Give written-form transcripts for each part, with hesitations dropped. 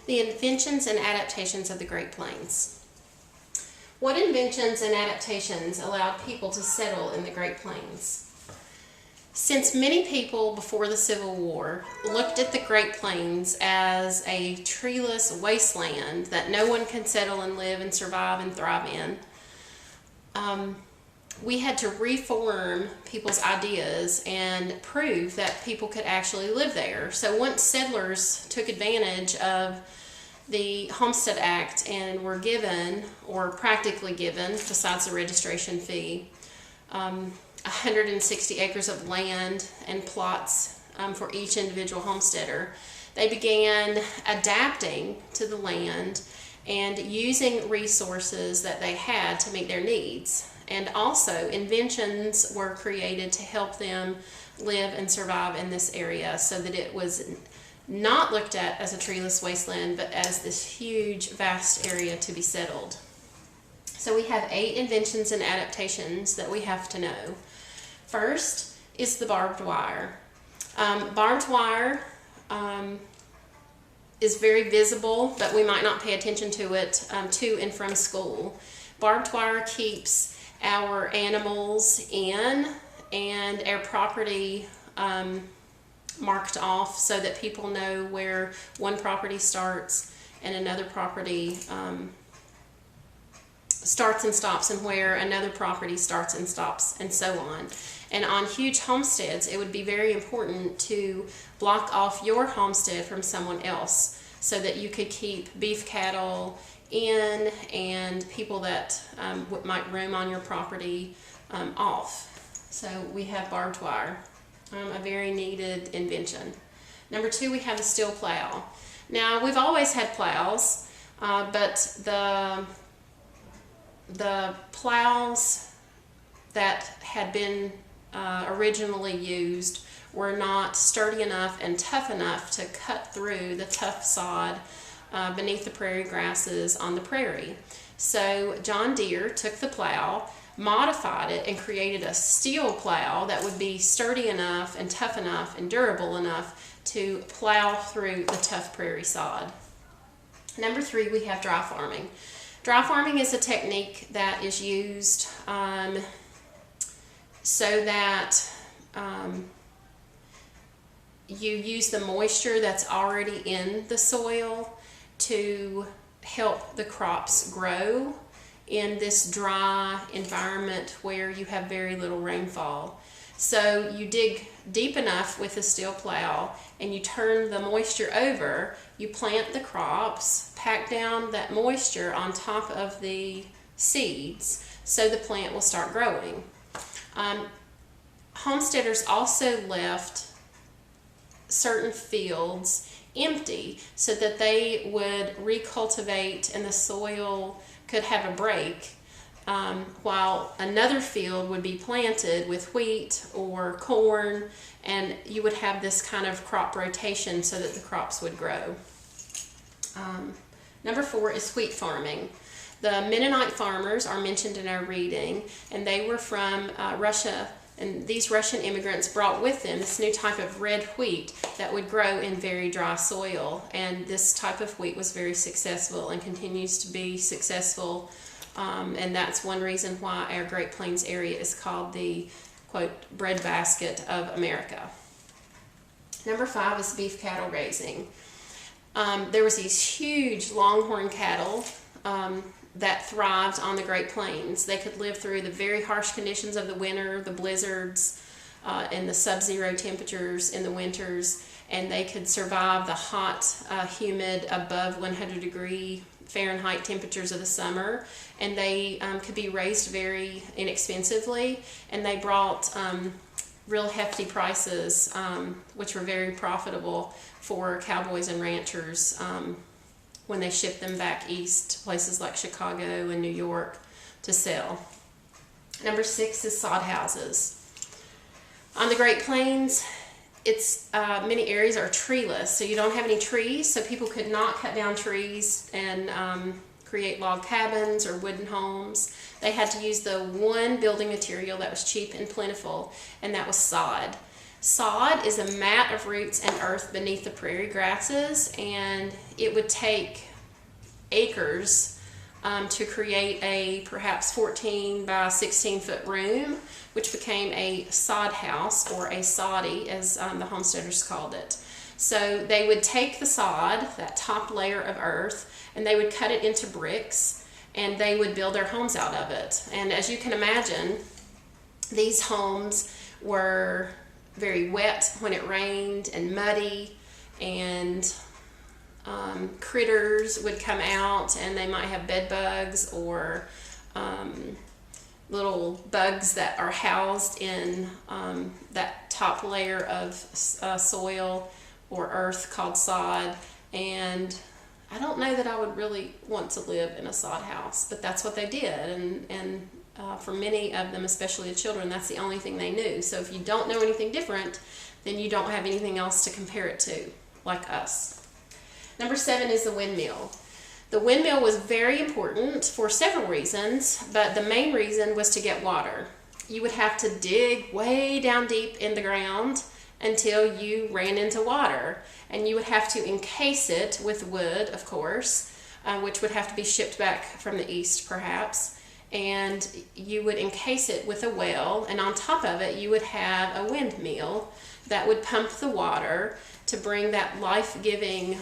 The inventions and adaptations of the Great Plains. What inventions and adaptations allowed people to settle in the Great Plains? Since many people before the Civil War looked at the Great Plains as a treeless wasteland that no one can settle and live and survive and thrive in, we had to reform people's ideas and prove that people could actually live there. So once settlers took advantage of the Homestead Act and were given, or practically given, besides the registration fee, 160 acres of land and plots for each individual homesteader, they began adapting to the land and using resources that they had to meet their needs. And also, inventions were created to help them live and survive in this area so that it was not looked at as a treeless wasteland, but as this huge, vast area to be settled. So we have 8 inventions and adaptations that we have to know. First is the barbed wire. Barbed wire is very visible, but we might not pay attention to it to and from school. Barbed wire keeps our animals in and our property marked off so that people know where one property starts and another property starts and stops, and where another property starts and stops, and so on. And on huge homesteads, it would be very important to block off your homestead from someone else so that you could keep beef cattle in and people that might roam on your property off. So we have barbed wire, a very needed invention. Number 2, we have the steel plow. Now, we've always had plows, but the plows that had been originally used were not sturdy enough and tough enough to cut through the tough sod beneath the prairie grasses on the prairie. So John Deere took the plow, modified it, and created a steel plow that would be sturdy enough and tough enough and durable enough to plow through the tough prairie sod. Number 3, we have dry farming. Dry farming is a technique that is used so that you use the moisture that's already in the soil to help the crops grow in this dry environment where you have very little rainfall. So you dig deep enough with the steel plow and you turn the moisture over, you plant the crops, pack down that moisture on top of the seeds so the plant will start growing. Homesteaders also left certain fields empty so that they would recultivate and the soil could have a break, while another field would be planted with wheat or corn, and you would have this kind of crop rotation so that the crops would grow. Number 4 is wheat farming. The Mennonite farmers are mentioned in our reading, and they were from Russia. And these Russian immigrants brought with them this new type of red wheat that would grow in very dry soil. And this type of wheat was very successful and continues to be successful. And that's one reason why our Great Plains area is called the, quote, breadbasket of America. Number 5 is beef cattle raising. There was these huge longhorn cattle that thrived on the Great Plains. They could live through the very harsh conditions of the winter, the blizzards, and the sub-zero temperatures in the winters, and they could survive the hot, humid, above 100 degree Fahrenheit temperatures of the summer, and they could be raised very inexpensively, and they brought real hefty prices, which were very profitable for cowboys and ranchers when they shipped them back east, places like Chicago and New York, to sell. Number 6 is sod houses. On the Great Plains, many areas are treeless, so you don't have any trees, so people could not cut down trees and create log cabins or wooden homes. They had to use the one building material that was cheap and plentiful, and that was sod. Sod is a mat of roots and earth beneath the prairie grasses, and it would take acres to create a perhaps 14 by 16 foot room, which became a sod house, or a soddy as the homesteaders called it. So they would take the sod, that top layer of earth, and they would cut it into bricks, and they would build their homes out of it. And as you can imagine, these homes were very wet when it rained and muddy, and critters would come out, and they might have bed bugs or little bugs that are housed in that top layer of soil or earth called sod. And I don't know that I would really want to live in a sod house, but that's what they did. And for many of them, especially the children, that's the only thing they knew. So if you don't know anything different, then you don't have anything else to compare it to, like us. Number 7 is the windmill. The windmill was very important for several reasons, but the main reason was to get water. You would have to dig way down deep in the ground until you ran into water, and you would have to encase it with wood, of course, which would have to be shipped back from the east perhaps, and you would encase it with a well, and on top of it you would have a windmill that would pump the water to bring that life-giving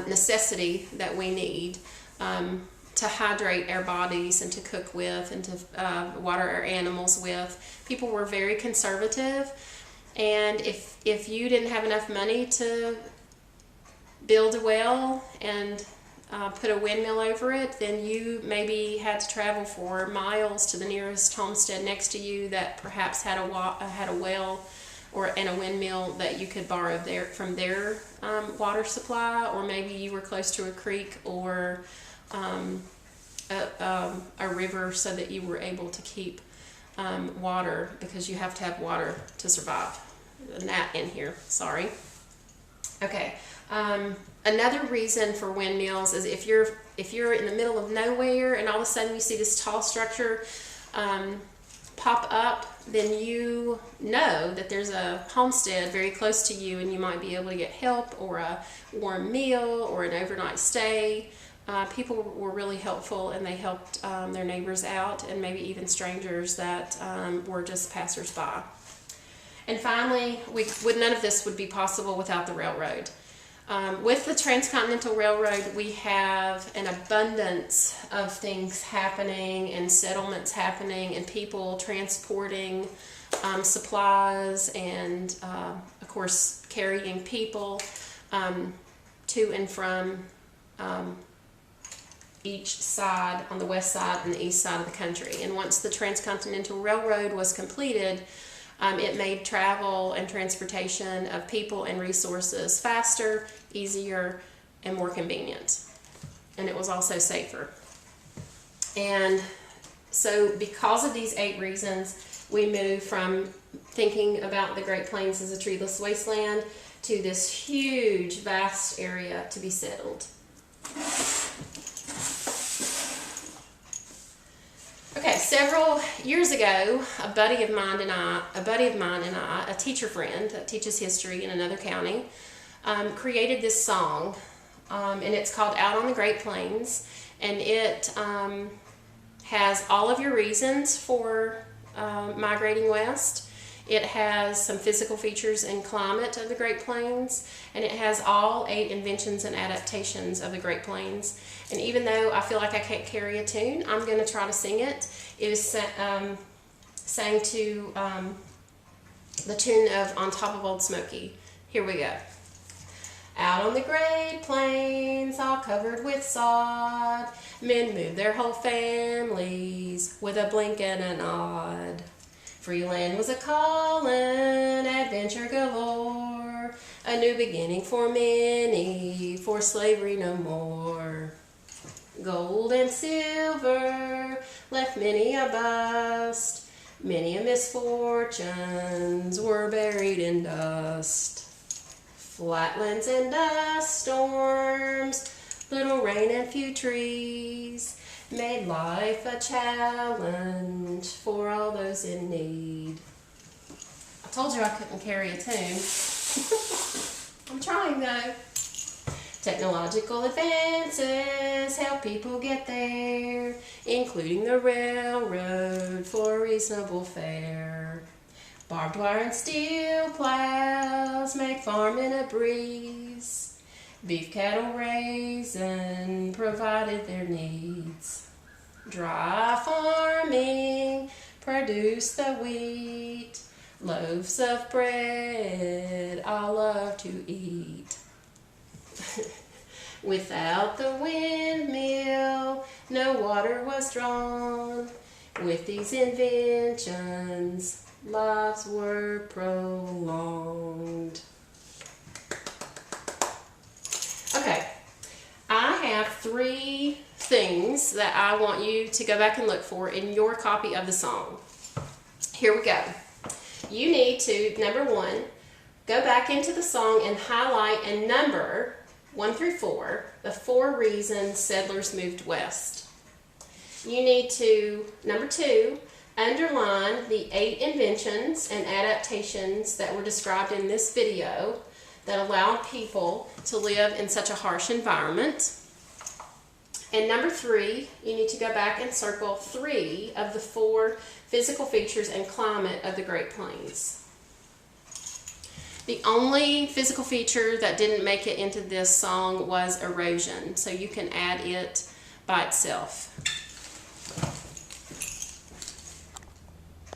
necessity that we need to hydrate our bodies and to cook with and to water our animals with. People were very conservative, and if you didn't have enough money to build a well and put a windmill over it, then you maybe had to travel for miles to the nearest homestead next to you that perhaps had a well and a windmill that you could borrow from their water supply, or maybe you were close to a creek or a river so that you were able to keep water, because you have to have water to survive. A gnat in here, sorry. Okay, another reason for windmills is if you're in the middle of nowhere and all of a sudden you see this tall structure pop up, then you know that there's a homestead very close to you, and you might be able to get help or a warm meal or an overnight stay. People were really helpful, and they helped their neighbors out, and maybe even strangers that were just passers-by. And finally, none of this would be possible without the railroad. With the Transcontinental Railroad, we have an abundance of things happening, and settlements happening, and people transporting supplies, and of course carrying people to and from each side, on the west side and the east side of the country. And once the Transcontinental Railroad was completed, it made travel and transportation of people and resources faster, easier, and more convenient. And it was also safer. And so because of these 8 reasons, we move from thinking about the Great Plains as a treeless wasteland to this huge, vast area to be settled. Okay, several years ago, a buddy of mine and I, a teacher friend that teaches history in another county, created this song, and it's called Out on the Great Plains, and it has all of your reasons for migrating west. It has some physical features and climate of the Great Plains, and it has all 8 inventions and adaptations of the Great Plains. And even though I feel like I can't carry a tune, I'm going to try to sing it. It is sang to the tune of On Top of Old Smoky. Here we go. Out on the Great Plains, all covered with sod, men move their whole families with a blink and a nod. Free land was a callin', adventure galore, a new beginning for many, for slavery no more. Gold and silver left many a bust, many a misfortunes were buried in dust. Flatlands and dust storms, little rain and few trees, made life a challenge for all those in need. I told you I couldn't carry a tune. I'm trying though. Technological advances help people get there, including the railroad for reasonable fare. Barbed wire and steel plows make farming a breeze. Beef cattle raising provided their needs. Dry farming produced the wheat. Loaves of bread I love to eat. Without the windmill, no water was drawn. With these inventions, lives were prolonged. Okay, I have 3 things that I want you to go back and look for in your copy of the song. Here we go. You need to, number 1, go back into the song and highlight and number 1 through 4, the 4 reasons settlers moved west. You need to, number 2, underline the 8 inventions and adaptations that were described in this video that allowed people to live in such a harsh environment. And number 3, you need to go back and circle 3 of the 4 physical features and climate of the Great Plains. The only physical feature that didn't make it into this song was erosion, so you can add it by itself.